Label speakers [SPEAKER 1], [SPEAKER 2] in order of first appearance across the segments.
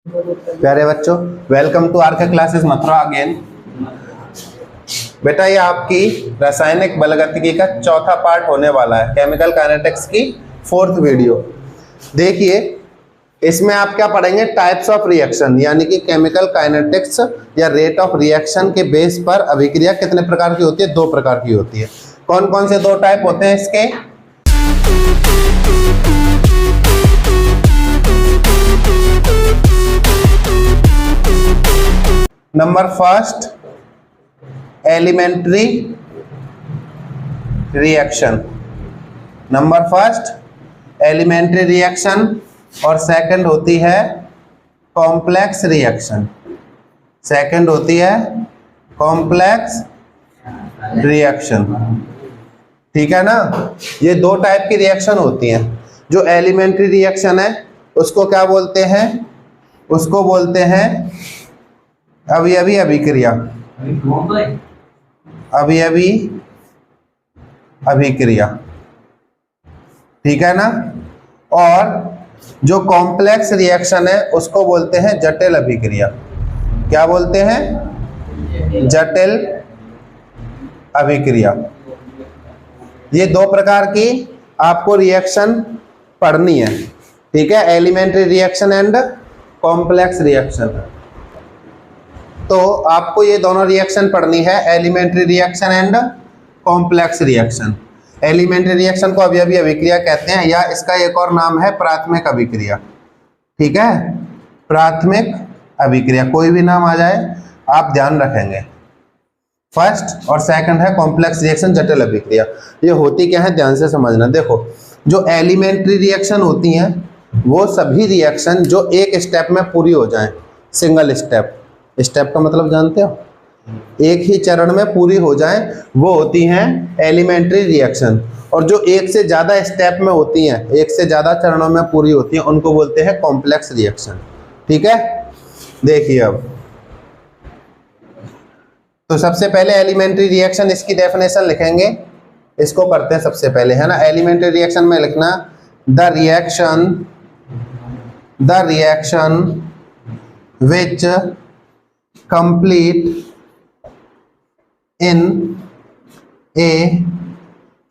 [SPEAKER 1] प्यारे बच्चों, welcome to are के क्लासेस मथुरा अगेन। बेटा, ये आपकी रासायनिक बलगतिकी का चौथा पार्ट होने वाला है, केमिकल काइनेटिक्स की फोर्थ वीडियो। देखिए, इसमें आप क्या पढ़ेंगे, टाइप्स ऑफ रिएक्शन, यानी कि केमिकल काइनेटिक्स या रेट ऑफ रिएक्शन के बेस पर अभिक्रिया कितने प्रकार की होती है? दो प्रकार की होती है। कौन कौन से दो टाइप होते हैं इसके? Number first, elementary reaction. Number first elementary reaction और सेकंड होती है कॉम्प्लेक्स रिएक्शन। सेकंड होती है कॉम्प्लेक्स रिएक्शन। ठीक है ना? ये दो टाइप की रिएक्शन होती हैं। जो एलिमेंट्री रिएक्शन है उसको क्या बोलते हैं? उसको बोलते हैं अवयवी अभिक्रिया। अवयवी अभिक्रिया, ठीक है ना? और जो कॉम्प्लेक्स रिएक्शन है उसको बोलते हैं जटिल अभिक्रिया। क्या बोलते हैं? जटिल अभिक्रिया। ये दो प्रकार की आपको रिएक्शन पढ़नी है, ठीक है? Elementary reaction and complex reaction. तो आपको ये दोनों रिएक्शन पढ़नी है, elementary reaction and complex reaction. Elementary reaction को अवयवी अभिक्रिया कहते हैं, या इसका एक और नाम है प्राथमिक अभिक्रिया। ठीक है? प्राथमिक अभिक्रिया, कोई भी नाम आ जाए आप ध्यान रखेंगे। फर्स्ट और सेकंड है कॉम्प्लेक्स रिएक्शन, जटिल अभिक्रिया। ये होती क्या है, ध्यान से समझना। देखो, जो एलिमेंट्री रिएक्शन होती हैं वो सभी रिएक्शन जो एक स्टेप में पूरी हो जाएं, सिंगल स्टेप। स्टेप का मतलब जानते हो? एक ही चरण में पूरी हो जाएं, वो होती हैं एलिमेंट्री रिएक्शन। और जो एक से ज़्यादा स्टेप में होती हैं, एक से ज़्यादा चरणों में पूरी होती हैं, उनको बोलते हैं कॉम्प्लेक्स रिएक्शन। ठीक है? देखिए, अब तो सबसे पहले एलिमेंट्री रिएक्शन, इसकी डेफिनेशन लिखेंगे। इसको पढ़ते हैं सबसे पहले, है ना? एलिमेंट्री रिएक्शन में लिखना the reaction which complete in a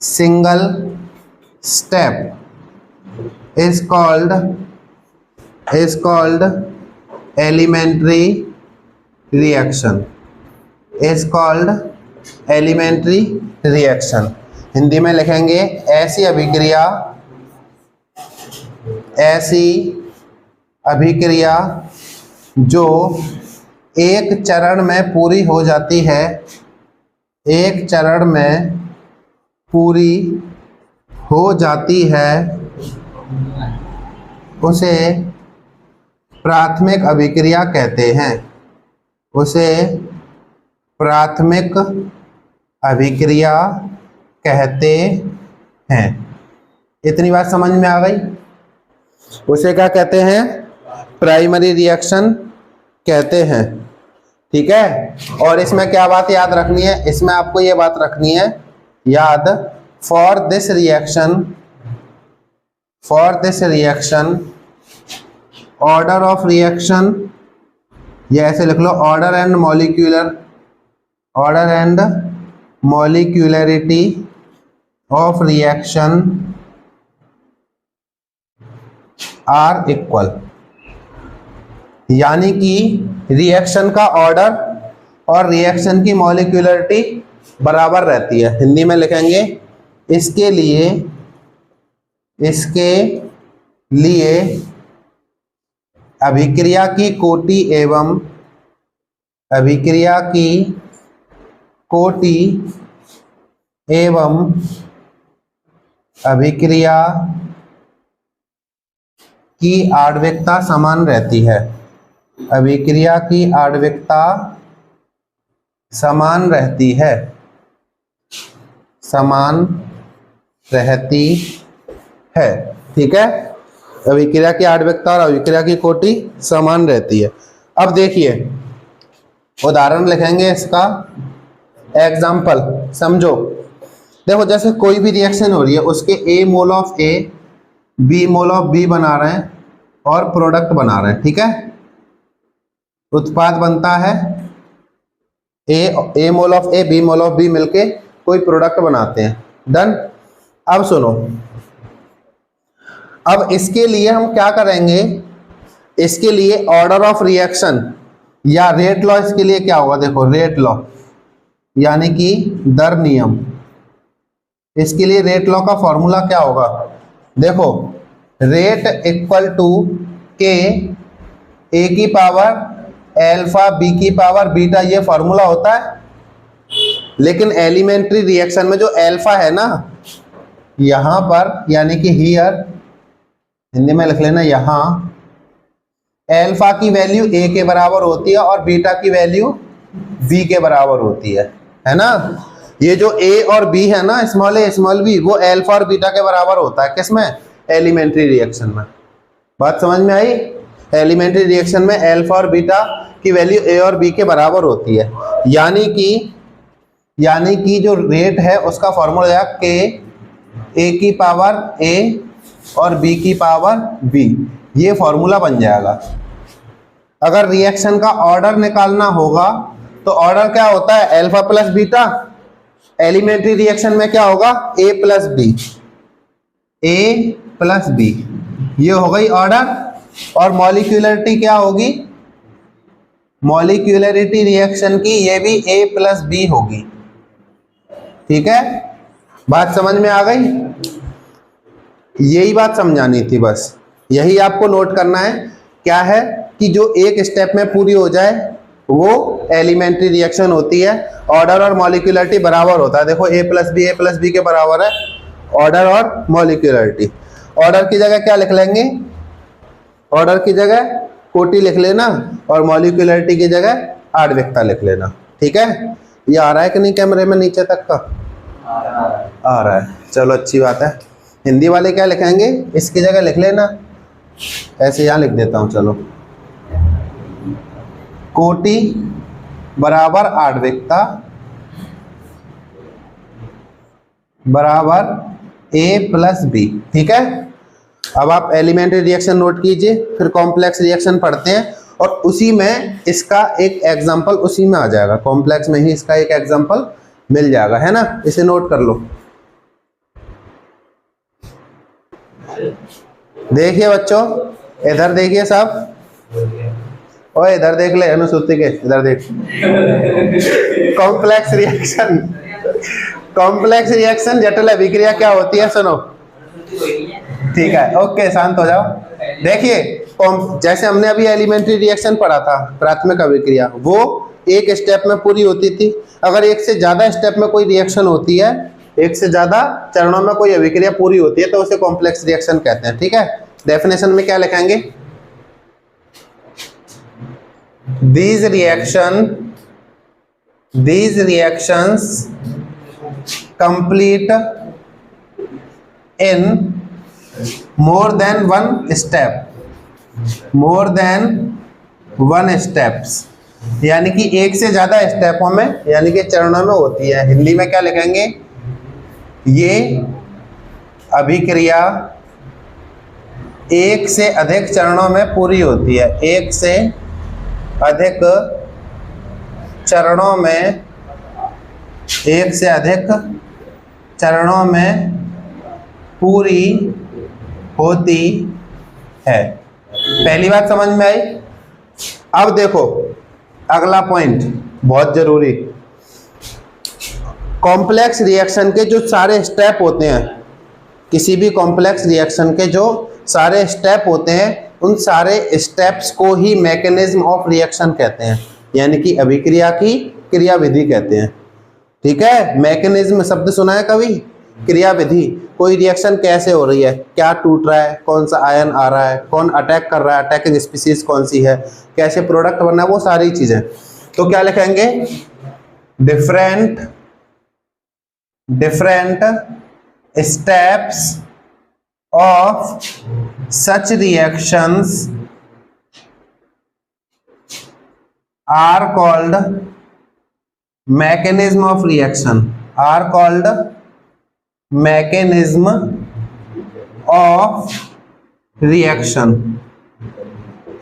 [SPEAKER 1] single step is called elementary reaction, is called elementary reaction। Hindi में लिखेंगे ऐसी अभिक्रिया जो एक चरण में पूरी हो जाती है, एक चरण में पूरी हो जाती है, उसे प्राथमिक अभिक्रिया कहते हैं। उसे प्राथमिक अभिक्रिया कहते हैं। इतनी बात समझ में आ गई? उसे क्या कहते हैं? प्राइमरी रिएक्शन कहते हैं। ठीक है? और इसमें क्या बात याद रखनी है? इसमें आपको ये बात रखनी है याद, for this reaction order of reaction, ये ऐसे लिख लो, order and molecularity of reaction are equal. यानी कि रिएक्शन का ऑर्डर और रिएक्शन की मॉलिक्यूलरिटी बराबर रहती है। हिंदी में लिखेंगे इसके लिए अभिक्रिया की कोटि एवं अभिक्रिया की आणविकता समान रहती है। अभिक्रिया की आणविकता समान रहती है, ठीक है? अभिक्रिया की आणविकता और अभिक्रिया की कोटि समान रहती है। अब देखिए, उदाहरण लिखेंगे इसका, एग्जाम्पल समझो। देखो, जैसे कोई भी रिएक्शन हो रही है, उसके A mole of A, B mole of B बना रहे हैं और प्रोडक्ट बना रहे हैं। ठीक है? उत्पाद बनता है, A mole of A B mole of B मिलके कोई प्रोडक्ट बनाते हैं। डन। अब सुनो, अब इसके लिए हम क्या करेंगे, इसके लिए ऑर्डर ऑफ रिएक्शन या रेट लॉ, इसके लिए क्या होगा, देखो रेट लॉ यानी कि दर नियम। इसके लिए रेट लॉ का फॉर्मूला क्या होगा, देखो rate equal to k A की पावर एल्फा बी की पावर बीटा, ये फॉर्मूला होता है। लेकिन एलिमेंट्री रिएक्शन में जो एल्फा है ना, यहां पर यानी कि हियर, हिंदी में लिख लेना, यहां एल्फा की वैल्यू ए के बराबर होती है और बीटा की वैल्यू बी के बराबर होती है ना। ये जो ए और बी है ना, स्मॉल ए स्मॉल बी, वो एल्फा और बीटा के बराबर होता है। किसमें, एलिमेंट्री रिएक्शन में। बात समझ में आई। एलिमेंट्री रिएक्शन में एल्फा और बीटा की वैल्यू ए और बी के बराबर होती है। यानी कि जो रेट है उसका फॉर्मूला है के ए की पावर ए और बी की पावर बी, ये फॉर्मूला बन जाएगा। अगर रिएक्शन का ऑर्डर निकालना होगा तो ऑर्डर क्या होता है, alpha plus beta. Elementary reaction में क्या होगा, A plus B, A plus B, ये हो गई ऑर्डर। और मॉलिक्यूलरिटी क्या होगी, मॉलिक्यूलरिटी रिएक्शन की ये भी ए प्लस बी होगी। ठीक है, बात समझ में आ गई। यही बात समझानी थी बस, यही आपको नोट करना है। क्या है कि जो एक स्टेप में पूरी हो जाए वो एलिमेंट्री रिएक्शन होती है। ऑर्डर और मॉलिक्यूलरिटी बराबर होता है। देखो ए प्लस बी के बराबर है ऑर्डर और मॉलिक्यूलरिटी। ऑर्डर की जगह क्या लिख लेंगे, ऑर्डर की जगह कोटि लिख लेना और मॉलिक्यूलरिटी की जगह आणविकता लिख लेना। ठीक है, ये आ रहा है कि नहीं कैमरे में नीचे तक का, आ रहा है, चलो अच्छी बात है। हिंदी वाले क्या लिखेंगे, इसकी जगह लिख लेना, ऐसे यहाँ लिख देता हूँ, चलो कोटि बराबर आणविकता बराबर ए प्लस बी। ठीक है, अब आप एलिमेंट्री रिएक्शन नोट कीजिए, फिर कॉम्प्लेक्स रिएक्शन पढ़ते हैं और उसी में इसका एक एग्जांपल उसी में आ जाएगा, कॉम्प्लेक्स में ही इसका एक एग्जांपल मिल जाएगा, है ना। इसे नोट कर लो। देखिए बच्चों, इधर देखिए सब, और इधर देख ले अनुसूति के, इधर देख। कॉम्प्लेक्स रिएक्शन, कॉम्प्लेक्स रिएक्शन जटिल अभिक्रिया क्या होती है, सुनो। ठीक है, ओके, शांत हो जाओ। देखिए, जैसे हमने अभी एलिमेंट्री रिएक्शन पढ़ा था, प्राथमिक अभिक्रिया, वो एक स्टेप में पूरी होती थी। अगर एक से ज्यादा स्टेप में कोई रिएक्शन होती है, एक से ज्यादा चरणों में कोई अभिक्रिया पूरी होती है, तो उसे कॉम्प्लेक्स रिएक्शन कहते हैं। ठीक है, डेफिनेशन में क्या लिखेंगे, these reactions complete in more than one steps, यानी कि एक से ज्यादा स्टेपों में, यानी कि चरणों में होती है। हिंदी में क्या लिखेंगे, ये अभिक्रिया एक से अधिक चरणों में पूरी होती है, एक से अधिक चरणों में, एक से अधिक चरणों में पूरी होती है। पहली बात समझ में आई। अब देखो अगला पॉइंट बहुत जरूरी, कॉम्प्लेक्स रिएक्शन के जो सारे स्टेप होते हैं, किसी भी कॉम्प्लेक्स रिएक्शन के जो सारे स्टेप होते हैं, उन सारे स्टेप्स को ही मैकेनिज्म ऑफ रिएक्शन कहते हैं, यानी कि अभिक्रिया की क्रियाविधि कहते हैं। ठीक है, मैकेनिज्म शब्द सुना है कभी, क्रियाविधि, कोई रिएक्शन कैसे हो रही है, क्या टूट रहा है, कौन सा आयन आ रहा है, कौन अटैक कर रहा है, अटैकिंग स्पीसीज कौन सी है, कैसे प्रोडक्ट बनना है, वो सारी चीजें। तो क्या लिखेंगे, different steps of such reactions are called mechanism of reaction, are called mechanism of reaction।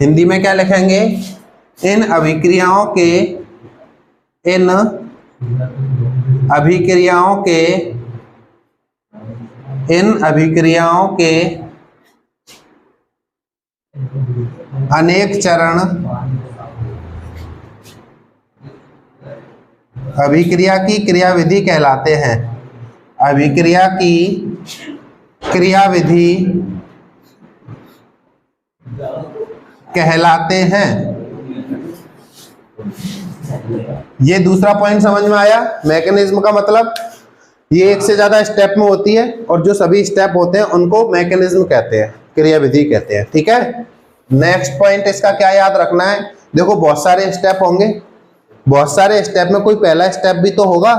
[SPEAKER 1] Hindi में क्या लिखेंगे, इन अभिक्रियाओं के अनेक चरण अभिक्रिया की क्रियाविधि कहलाते हैं। अभिक्रिया की क्रियाविधि कहलाते हैं। ये दूसरा पॉइंट समझ में आया। मैकेनिज्म का मतलब ये एक से ज्यादा स्टेप में होती है और जो सभी स्टेप होते हैं उनको मैकेनिज्म कहते हैं, क्रियाविधि कहते हैं। ठीक है, नेक्स्ट पॉइंट इसका क्या याद रखना है। देखो बहुत सारे स्टेप होंगे, बहुत सारे स्टेप में कोई पहला स्टेप भी तो होगा।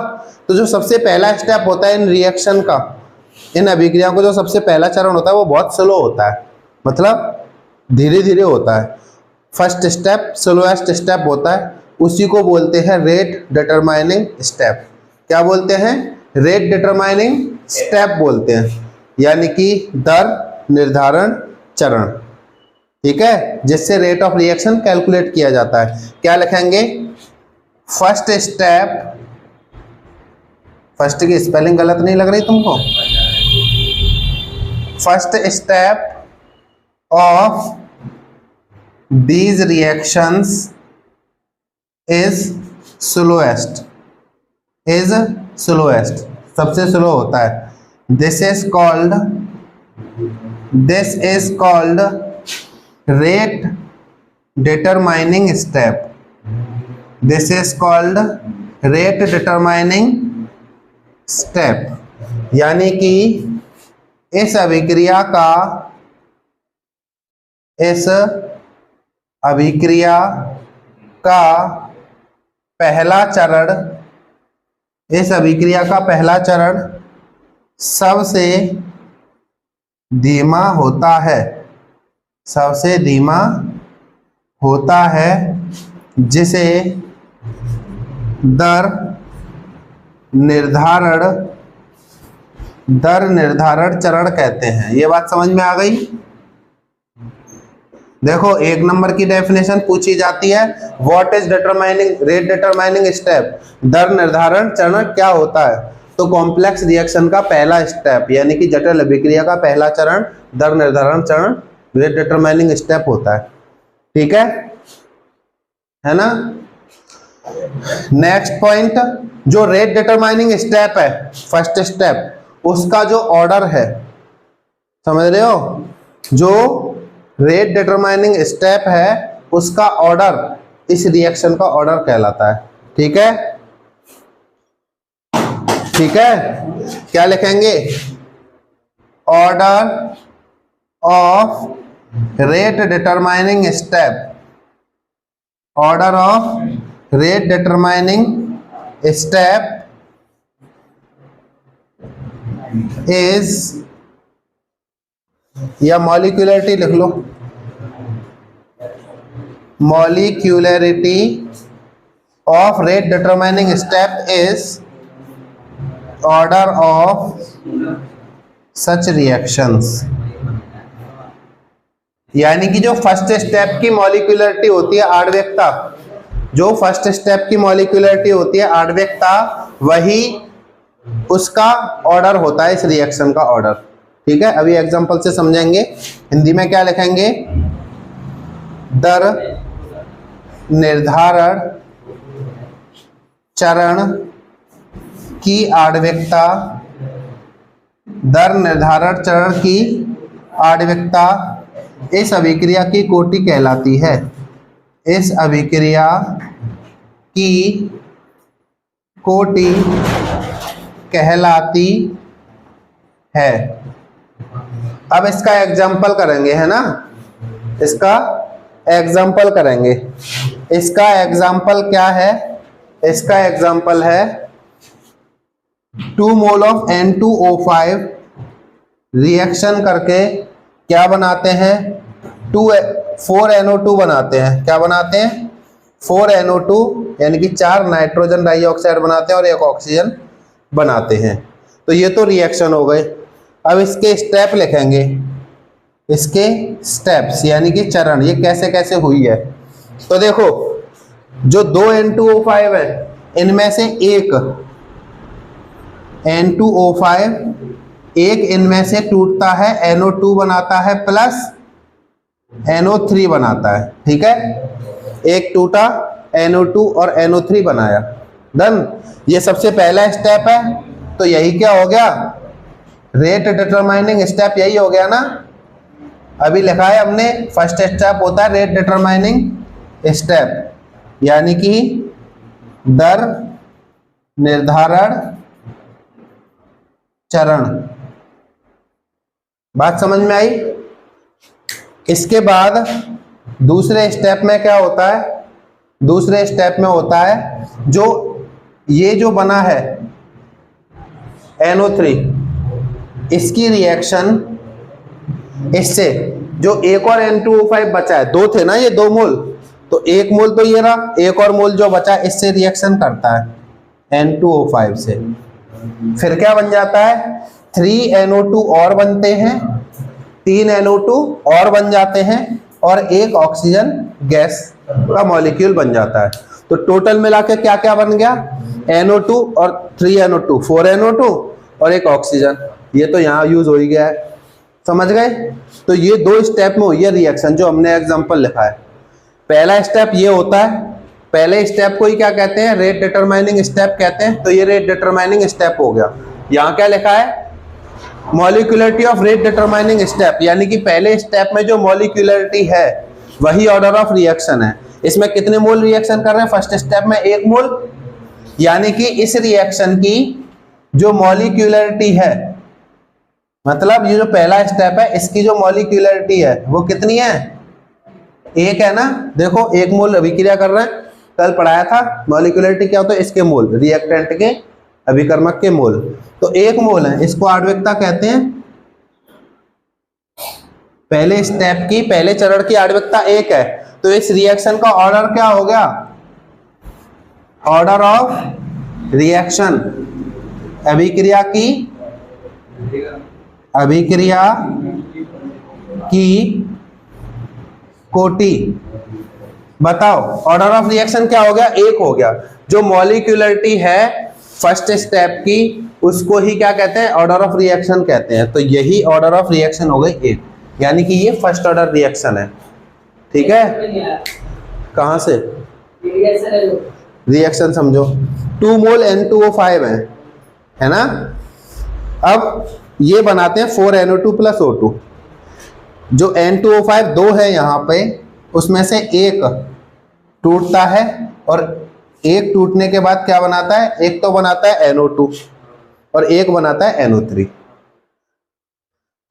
[SPEAKER 1] तो जो सबसे पहला स्टेप होता है इन रिएक्शन का, इन अभिक्रियाओं को जो सबसे पहला चरण होता है वो बहुत स्लो होता है, मतलब धीरे धीरे होता है। फर्स्ट स्टेप स्लोएस्ट स्टेप होता है, उसी को बोलते हैं रेट डिटरमाइनिंग स्टेप। क्या बोलते हैं? रेट डिटरमाइनिंग स्टेप बोलते हैं, यानी कि दर निर्धारण चरण। ठीक है, जिससे रेट ऑफ रिएक्शन कैलकुलेट किया जाता है। क्या लिखेंगे? फर्स्ट स्टेप, फर्स्ट की स्पेलिंग गलत नहीं लग रही तुमको? First step of these reactions is slowest, सबसे स्लो होता है। this is called rate determining step, this is called rate determining step, यानी कि इस अभिक्रिया का पहला चरण सबसे धीमा होता है, जिसे दर निर्धारण चरण कहते हैं। ये बात समझ में आ गई? देखो एक नंबर की डेफिनेशन पूछी जाती है, what is rate determining step, दर निर्धारण चरण क्या होता है? तो कॉम्प्लेक्स रिएक्शन का पहला स्टेप यानी कि जटिल अभिक्रिया का पहला चरण दर निर्धारण चरण, रेट डिटरमाइनिंग स्टेप होता है। ठीक है ना? नेक्स्ट पॉइंट, जो रेट डिटरमाइनिंग स्टेप है, फर्स्ट स्टेप, उसका जो ऑर्डर है, समझ रहे हो? जो रेट डिटरमाइनिंग स्टेप है उसका ऑर्डर इस रिएक्शन का ऑर्डर कहलाता है। ठीक है, ठीक है, क्या लिखेंगे? Order of rate determining step, order of rate determining step is, या मॉलिक्यूलरिटी लिख लो, molecularity of rate determining step is order of such reactions, यानी कि जो फर्स्ट स्टेप की मॉलिक्यूलरिटी होती है आणविकता, जो फर्स्ट स्टेप की मॉलिक्यूलरिटी होती है आणविकता, वही उसका ऑर्डर होता है, इस रिएक्शन का ऑर्डर। ठीक है, अभी एग्जांपल से समझेंगे। हिंदी में क्या लिखेंगे? दर निर्धारण चरण की आणविकता, दर निर्धारण चरण की आणविकता इस अभिक्रिया की कोटि कहलाती है, इस अभिक्रिया की कोटि कहलाती है। अब इसका एग्जाम्पल करेंगे, है ना? इसका एग्जाम्पल करेंगे। इसका एग्जाम्पल क्या है? इसका एग्जाम्पल है 2 मोल ऑफ N2O5 रिएक्शन करके क्या बनाते हैं? 4NO2 बनाते हैं। क्या बनाते हैं? 4NO2 यानी कि 4 नाइट्रोजन डाइऑक्साइड बनाते हैं और 1 ऑक्सीजन बनाते हैं। तो ये तो रिएक्शन हो गए। अब इसके स्टेप लिखेंगे, इसके स्टेप्स यानी कि चरण, ये कैसे कैसे हुई है। तो देखो जो दो N2O5 है इनमें से एक N2O5 एक इनमें से टूटता है, NO2 बनाता है प्लस NO3 बनाता है। ठीक है, एक टूटा NO2 और NO3 बनाया, डन। ये सबसे पहला स्टेप है, तो यही क्या हो गया, रेट डिटरमाइनिंग स्टेप यही हो गया ना। अभी लिखा है हमने फर्स्ट स्टेप होता है रेट डिटरमाइनिंग स्टेप, यानी कि दर निर्धारण चरण। बात समझ में आई। इसके बाद दूसरे स्टेप में क्या होता है, दूसरे स्टेप में होता है जो ये जो बना है NO3, इसकी रिएक्शन इससे जो एक और N2O5 बचा है, दो थे ना ये, दो मोल, तो एक मोल तो ये रहा, एक और मोल जो बचा है इससे रिएक्शन करता है N2O5 से। फिर क्या बन जाता है, 3NO2 और बनते हैं, 3 NO2 और बन जाते हैं और एक ऑक्सीजन गैस का मॉलिक्यूल बन जाता है। तो टोटल मिला के क्या क्या बन गया, NO2 और 3NO2, 4NO2 और एक ऑक्सीजन। ये तो यहाँ यूज हो ही गया है, समझ गए। तो ये दो स्टेप में हुई है रिएक्शन जो हमने एग्जांपल लिखा है। पहला स्टेप ये होता है, पहले स्टेप को ही क्या कहते हैं, रेट डिटरमाइनिंग स्टेप कहते हैं। तो ये रेट डिटरमाइनिंग स्टेप हो गया। यहाँ क्या लिखा है, molecularity of rate determining step, यानी कि पहले स्टेप में जो मॉलिक्यूलरिटी है वही ऑर्डर ऑफ रिएक्शन है। इसमें कितने मोल रिएक्शन कर रहे हैं, फर्स्ट स्टेप में 1 मोल, यानी कि इस रिएक्शन की जो मॉलिक्यूलरिटी है, मतलब ये जो पहला स्टेप है इसकी जो मॉलिक्यूलरिटी है वो कितनी है, 1 है ना। देखो 1 मोल अभिक्रिया कर रहे हैं, कल पढ़ाया था मॉलिक्यूलरिटी क्या होता है, इसके मोल, रिएक्टेंट के अभिकर्मक के मोल। तो 1 मोल है, इसको आणविकता कहते हैं। पहले स्टेप की, पहले चरण की आणविकता 1 है, तो इस रिएक्शन का ऑर्डर क्या हो गया, ऑर्डर ऑफ रिएक्शन, अभिक्रिया की कोटि। बताओ ऑर्डर ऑफ रिएक्शन क्या हो गया, 1 हो गया। जो मॉलिक्यूलरिटी है फर्स्ट स्टेप की उसको ही क्या कहते हैं, ऑर्डर ऑफ रिएक्शन कहते हैं। तो यही ऑर्डर ऑफ रिएक्शन हो गई 1, यानी कि ये फर्स्ट ऑर्डर रिएक्शन है। ठीक है, कहां से रिएक्शन समझो, 2 मोल N2O5 है ना। अब ये बनाते हैं 4NO2 प्लस O2। जो N2O5 2 है यहाँ पे, उसमें से एक टूटता है और एक टूटने के बाद क्या बनाता है, एक तो बनाता है NO2 और एक बनाता है NO3।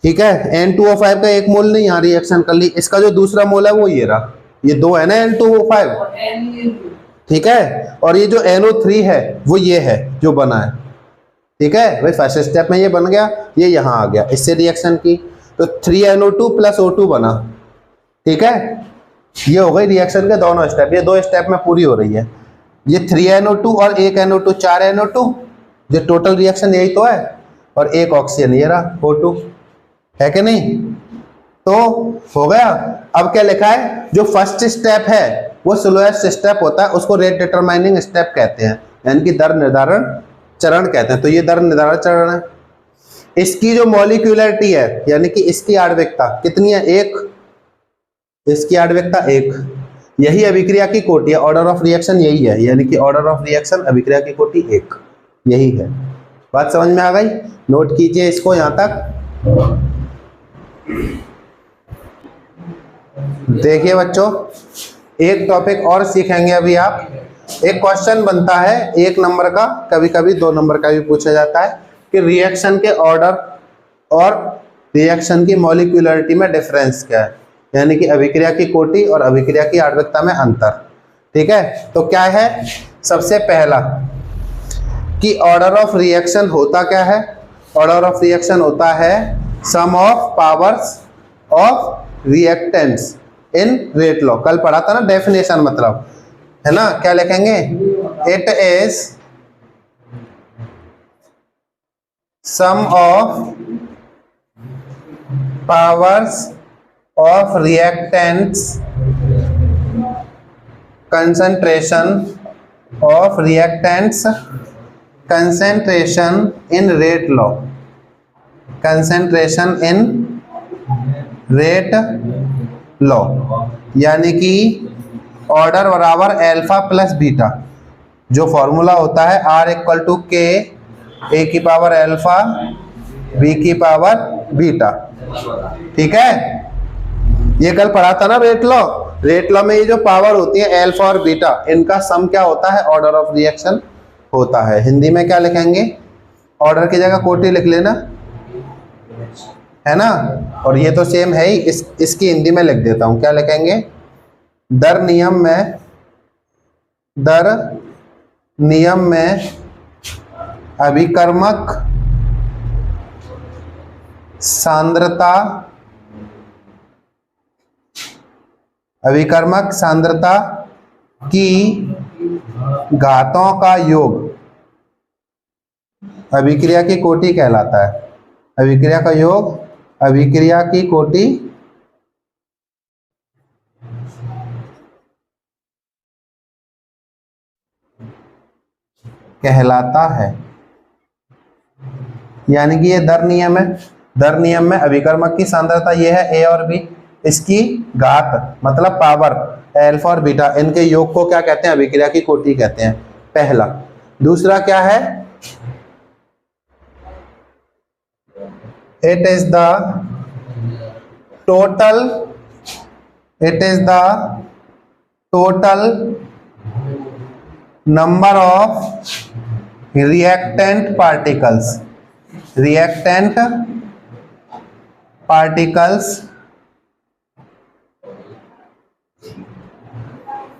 [SPEAKER 1] ठीक है, N2O5 का 1 मोल ने यहाँ रिएक्शन कर ली, इसका जो दूसरा मोल है वो ये रहा, ये 2 है ना N2O5। ठीक है, और ये जो NO3 है वो ये है जो बना है। ठीक है भाई, फर्स्ट स्टेप में ये बन गया, ये यहाँ आ गया, इससे रिएक्शन की, तो 3NO2 प्लस O2 बना। ठीक है, ये हो गई रिएक्शन के दोनों स्टेप, ये 2 स्टेप में पूरी हो रही है। ये 3NO2 और 1 NO2, 4 NO2, जो टोटल रिएक्शन यही तो है, और एक ऑक्सीजन ये रहा O2, है कि नहीं। तो हो गया। अब क्या लिखा है, जो फर्स्ट स्टेप है वो स्लोएस्ट स्टेप होता है, उसको रेट डिटरमाइनिंग स्टेप कहते हैं, यानी कि दर निर्धारण चरण कहते हैं। तो ये दर निर्धारण चरण है। इसकी जो मॉलिक्यूलरिटी है, यानी कि इसकी आणविकता कितनी है, 1, इसकी आणविकता 1, यही अभिक्रिया की कोटि है, ऑर्डर ऑफ रिएक्शन यही है, यानी कि ऑर्डर ऑफ रिएक्शन अभिक्रिया की कोटि 1, यही है। बात समझ में आ गई, नोट कीजिए इसको यहां तक। देखिए बच्चों, एक टॉपिक और सीखेंगे अभी आप। एक क्वेश्चन बनता है 1 नंबर का, कभी कभी 2 नंबर का भी पूछा जाता है कि रिएक्शन के ऑर्डर और रिएक्शन की मॉलिक्यूलरिटी में डिफरेंस क्या है, यानी कि अभिक्रिया की कोटि और अभिक्रिया की आणविकता में अंतर। ठीक है, तो क्या है, सबसे पहला कि ऑर्डर ऑफ रिएक्शन होता क्या है, ऑर्डर ऑफ रिएक्शन होता है sum of powers of reactants in rate law. कल पढ़ा था ना डेफिनेशन, मतलब है ना, क्या लिखेंगे, it is sum of powers of reactants concentration of reactants, concentration in rate law, concentration in rate law, यानी कि ऑर्डर बराबर अल्फा प्लस बीटा, जो फॉर्मूला होता है R equal to k A की पावर अल्फा बी की power beta. ठीक है, ये कल पढ़ा था ना रेट लॉ। रेट लॉ में ये जो पावर होती है अल्फा और बीटा, इनका सम क्या होता है? ऑर्डर ऑफ रिएक्शन होता है। हिंदी में क्या लिखेंगे? ऑर्डर की जगह कोटि लिख लेना, है ना। और ये तो सेम है ही, इसकी हिंदी में लिख देता हूं। क्या लिखेंगे? दर नियम में अभिकर्मक सांद्रता की घातों का योग अभिक्रिया की कोटि कहलाता है। अभिक्रिया का योग अभिक्रिया की कोटि कहलाता है। यानी कि ये दर नियम है। दर नियम में अभिकर्मक की सांद्रता ये है ए और बी, इसकी घात मतलब पावर अल्फा और बीटा, इनके योग को क्या कहते हैं? अभिक्रिया की कोटि कहते हैं, पहला। दूसरा क्या है? It is the total number of reactant particles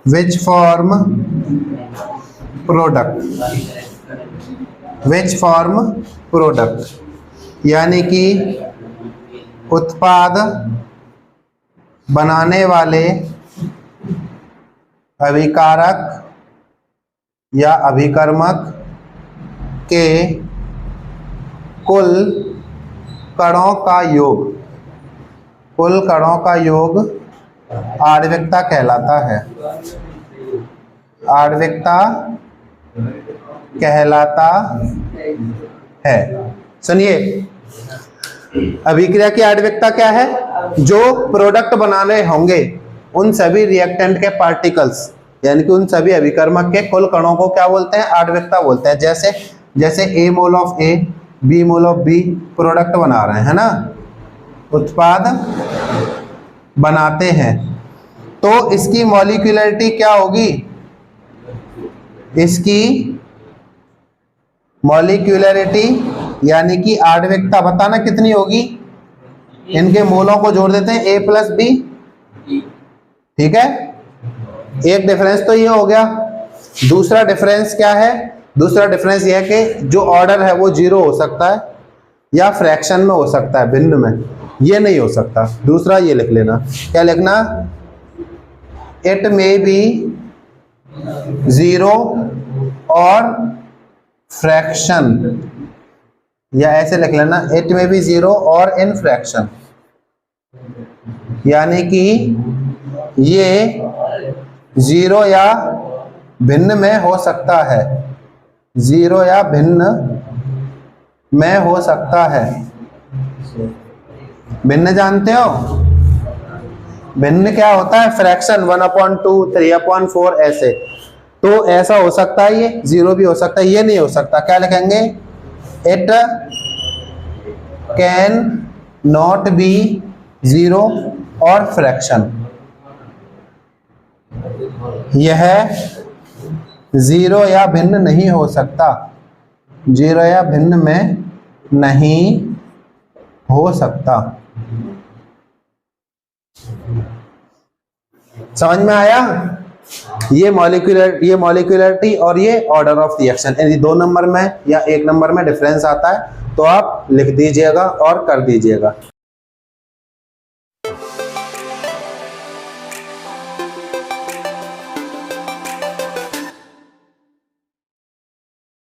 [SPEAKER 1] which form product, यानी कि उत्पाद बनाने वाले अभिकारक या अभिकर्मक के कुल कणों का योग आणविकता कहलाता है। आणविकता कहलाता है। सुनिए, अभिक्रिया की आणविकता क्या है? जो प्रोडक्ट बनाने होंगे उन सभी रिएक्टेंट के पार्टिकल्स, यानी कि उन सभी अभिकर्मक के कुल कणों को क्या बोलते हैं? आणविकता बोलते हैं। जैसे A mole of A, B mole of B product बना रहे हैं, है ना, उत्पाद बनाते हैं, तो इसकी मॉलिक्यूलरिटी क्या होगी? इसकी मॉलिक्यूलरिटी यानी कि आणविकता बताना कितनी होगी? इनके मोलों को जोड़ देते हैं ए प्लस बी। ठीक है, एक डिफरेंस तो ये हो गया। दूसरा डिफरेंस क्या है? दूसरा डिफरेंस ये है कि जो ऑर्डर है वो 0 हो सकता है या फ्रैक्शन में हो सकता है, भिन्न में। ये नहीं हो सकता। दूसरा ये लिख लेना, क्या लिखना? इट मे बी 0 और फ्रैक्शन, या ऐसे लिख लेना, इट मे बी 0 और इन फ्रैक्शन, यानी कि ये 0 या भिन्न में हो सकता है, 0 या भिन्न में हो सकता है। भिन्न जानते हो? भिन्न क्या होता है? फ्रैक्शन 1/2, 3/4 ऐसे। तो ऐसा हो सकता है, ये 0 भी हो सकता है, ये नहीं हो सकता। क्या लिखेंगे? इट कैन नॉट बी 0 और फ्रैक्शन। यह 0 या भिन्न नहीं हो सकता, 0 या भिन्न में नहीं हो सकता। समझ में आया? ये मॉलिक्यूलरिटी और ये ऑर्डर ऑफ रिएक्शन, यदि 2 नंबर में या 1 नंबर में डिफरेंस आता है तो आप लिख दीजिएगा और कर दीजिएगा।